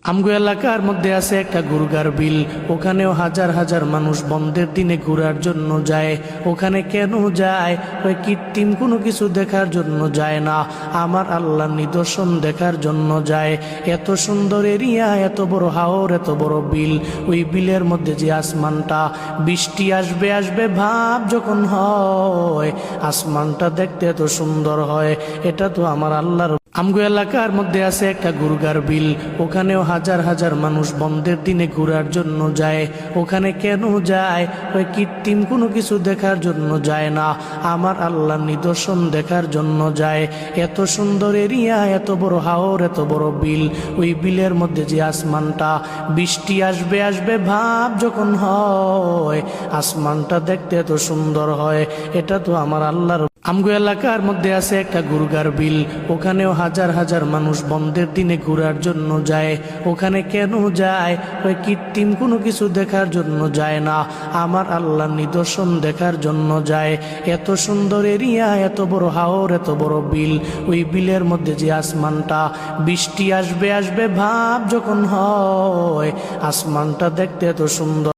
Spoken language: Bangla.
আমগো এলাকার মধ্যে আছে একটা গুরগার বিল, ওখানেও হাজার হাজার মানুষ বন্ধের দিনে ঘোরার জন্য যায়। ওখানে কেন যায়? ওই কৃত্রিম কোনো কিছু দেখার জন্য যায় না, আমার আল্লাহর নিদর্শন দেখার জন্য যায়। এত সুন্দর এরিয়া, এত বড় হাওর, এত বড় বিল, ওই বিলের মধ্যে যে আসমানটা, বৃষ্টি আসবে আসবে ভাব যখন হয়, আসমানটা দেখতে এত সুন্দর হয়। এটা তো আমার আল্লাহর। আমগো এলাকার মধ্যে আছে একটা গুরগার বিল, ওখানেও হাজার হাজার মানুষ বন্ধের দিনে ঘোরার জন্য যায়। ওখানে কেন যায়? ওই কৃত্রিম কোনো কিছু দেখার জন্য যায় না, আমার আল্লাহর নিদর্শন দেখার জন্য যায়। এত সুন্দর এরিয়া, এত বড় হাওর, এত বড় বিল, ওই বিলের মধ্যে যে আসমানটা, বৃষ্টি আসবে আসবে ভাব যখন হয়, আসমানটা দেখতে এত সুন্দর হয়। এটা তো আমার আল্লাহর। আমগো এলাকার মধ্যে আছে একটা গুরগার বিল, ওখানেও হাজার হাজার মানুষ বন্ধের দিনে ঘোরার জন্য যায়। ওখানে কেন যায়? ওই কৃত্রিম কোনো কিছু দেখার জন্য যায় না, আমার আল্লাহর নিদর্শন দেখার জন্য যায়। এত সুন্দর এরিয়া, এত বড় হাওর, এত বড় বিল, ওই বিলের মধ্যে যে আসমানটা, বৃষ্টি আসবে আসবে ভাব যখন হয়, আসমানটা দেখতে এত সুন্দর।